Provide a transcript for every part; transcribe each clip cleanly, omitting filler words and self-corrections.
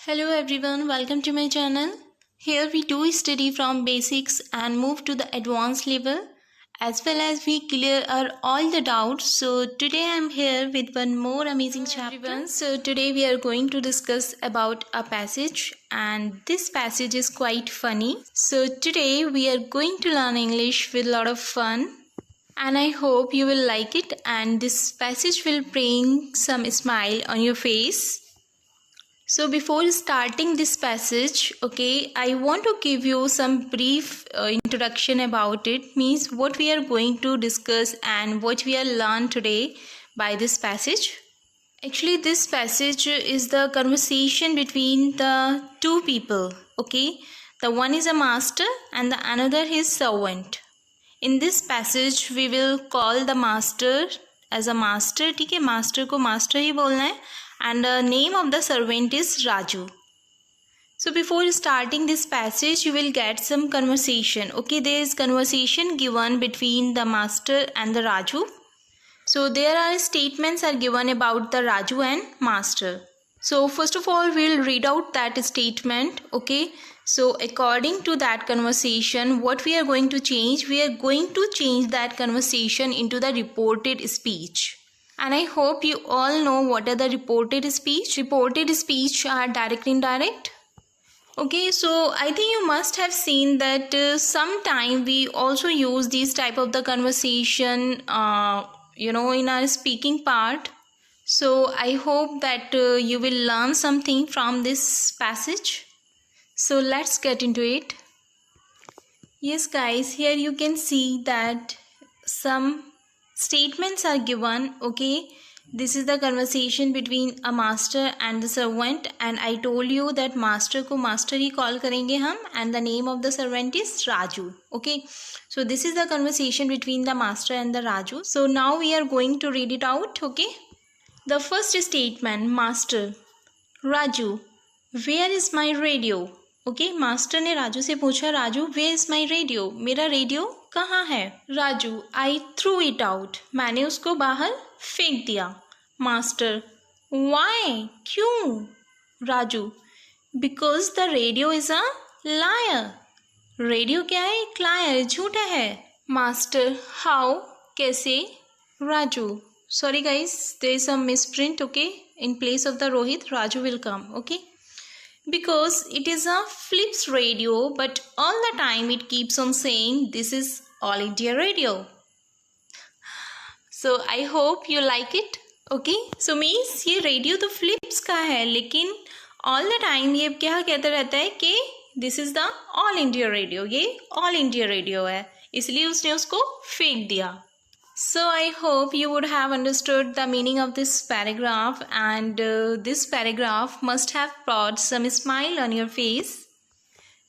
Hello everyone, welcome to my channel. Here we do study from basics and move to the advanced level as well as we clear all the doubts. So today I am here with one more amazing chapter. Everyone. So today we are going to discuss about a passage and this passage is quite funny. So today we are going to learn English with a lot of fun. And I hope you will like it and this passage will bring some smile on your face. So before starting this passage, I want to give you some brief introduction about it, means what we are going to discuss and what we are learn today by this passage. Actually, this passage is the conversation between the two people, The one is a master and the another his servant. In this passage, we will call the master as a master, ठीक है, master को master ही बोलना है. And the name of the servant is Raju. So before starting this passage, you will get some conversation. There is conversation given between the master and the Raju. So there are statements are given about the Raju and master. So first of all, we will read out that statement. So according to that conversation, what we are going to change? We are going to change that conversation into the reported speech. And I hope you all know what are the reported speech. Reported speech are direct, indirect. So I think you must have seen that sometime we also use these type of the conversation, in our speaking part. So I hope that you will learn something from this passage. So let's get into it. Yes guys, here you can see that some statements are given. This is the conversation between a master and the servant, and I told you that master को master ही call करेंगे हम, and the name of the servant is Raju. So this is the conversation between the master and the Raju. So now we are going to read it out. The first statement, master: Raju, where is my radio? Master ने राजू से पूछा, Raju where is my radio, मेरा radio कहाँ है? Raju, I threw it out, मैंने उसको बाहर फेंक दिया. मास्टर, वाई, क्यों? Raju, because the radio is a liar. Radio क्या है? एक लायर, झूठा है. मास्टर, हाउ, कैसे? Raju, sorry guys, there is a misprint. In place of the Rohit, Raju will come. Because it is a Philips radio, but all the time it keeps on saying this is All India Radio. So I hope you like it. So means ये radio तो Philips का है, लेकिन all the time ये क्या कहता रहता है कि this is the All India Radio, ये All India Radio है, इसलिए उसने उसको फेंक दिया. So I hope you would have understood the meaning of this paragraph, and this paragraph must have brought some smile on your face.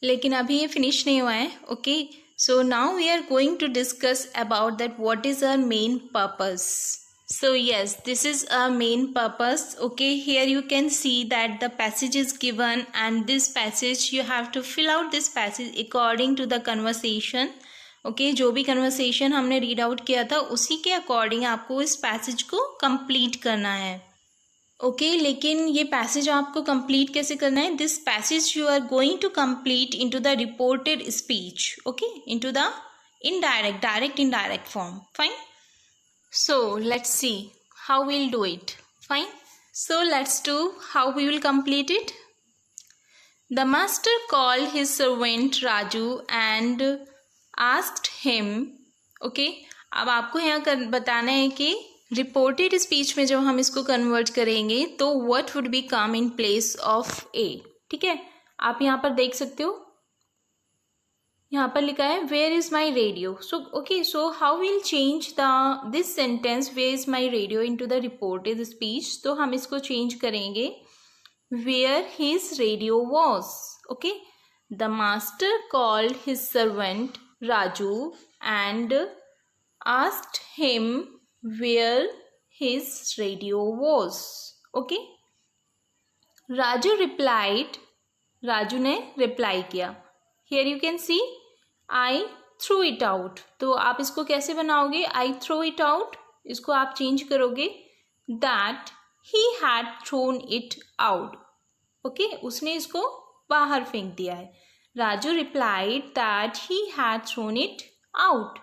लेकिन अभी ये finish नहीं हुआ है. So now we are going to discuss about that what is our main purpose. So yes, this is our main purpose. Here you can see that the passage is given, and this passage you have to fill out this passage according to the conversation. जो भी conversation हमने read out किया था उसी के according आपको इस passage को कंप्लीट करना है. लेकिन ये पैसेज आपको कंप्लीट कैसे करना है? This passage you are going to complete into the reported speech, into the indirect, direct, indirect form. Fine. So let's see how we will do it. Fine. So let's do how we will complete it. The master called his servant Raju and asked him. अब आपको यहाँ बताना है कि reported speech में जब हम इसको कन्वर्ट करेंगे तो what would be come in place of A. ठीक है, आप यहाँ पर देख सकते हो, यहाँ पर लिखा है where is my radio. So how we'll change this sentence where is my radio into the reported speech. तो हम इसको चेंज करेंगे where his radio was. The master called his servant Raju and asked him where his radio was. Raju replied. Raju ने reply किया. Here you can see I threw it out. तो आप इसको कैसे बनाओगे? I threw it out, इसको आप change करोगे that he had thrown it out. Okay, उसने इसको बाहर फेंक दिया है. Raju replied that he had thrown it out.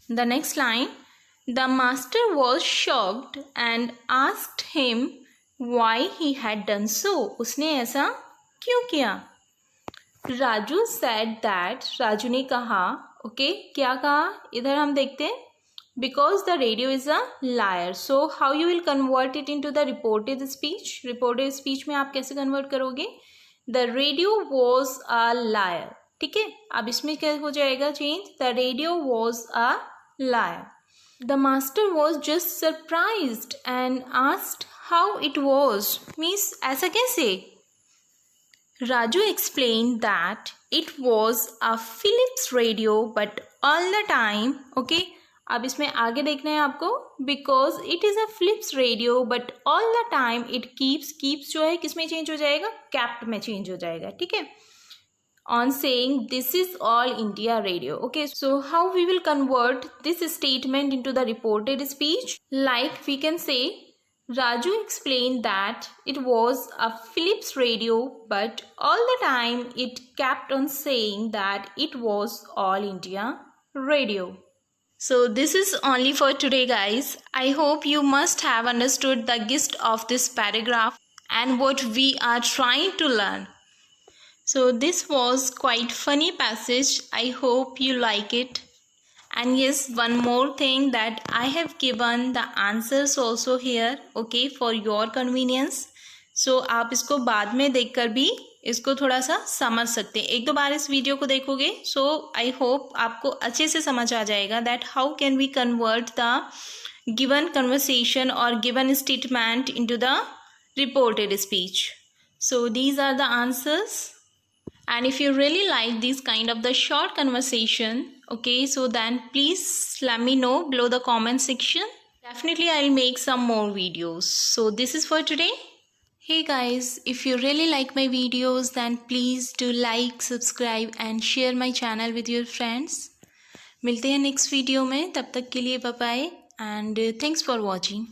The next line, the master was shocked and asked him why he had done so. उसने ऐसा क्यों किया? राजू said that, राजू ने कहा, ओके, क्या कहा इधर हम देखते हैं. Because the radio is a liar. So how you will convert it into the reported speech? Reported speech में आप कैसे convert करोगे? The radio was a liar. ठीक है, अब इसमें क्या हो जाएगा change? The radio was a liar. The master was just surprised and asked how it was. Means ऐसा कैसे? Raju explained that it was a Philips radio, but all the time, okay. अब इसमें आगे देखना है आपको. Because it is a Philips radio but all the time it keeps जो है किस में चेंज हो जाएगा? कैप्ट में चेंज हो जाएगा. ठीक है, on saying this is all India radio. Okay, so how we will convert this statement into the reported speech? Like we can say Raju explained that it was a Philips radio, but all the time it kept on saying that it was all India radio. So this is only for today, guys. I hope you must have understood the gist of this paragraph and what we are trying to learn. So this was quite funny passage. I hope you like it. And yes, one more thing that I have given the answers also here, okay, for your convenience. So आप इसको बाद में देखकर भी इसको थोड़ा सा समझ सकते हैं. एक दो बार इस वीडियो को देखोगे सो आई होप आपको अच्छे से समझ आ जाएगा that how can we convert the given conversation और given statement into the reported speech. So these are the answers. And if you really like this kind of the short conversation, okay, so then please let me know below the comment section. Definitely I'll make some more videos. So this is for today. Hey guys, if you really like my videos, then please do like, subscribe and share my channel with your friends. मिलते हैं next video में, तब तक के लिए bye bye and thanks for watching.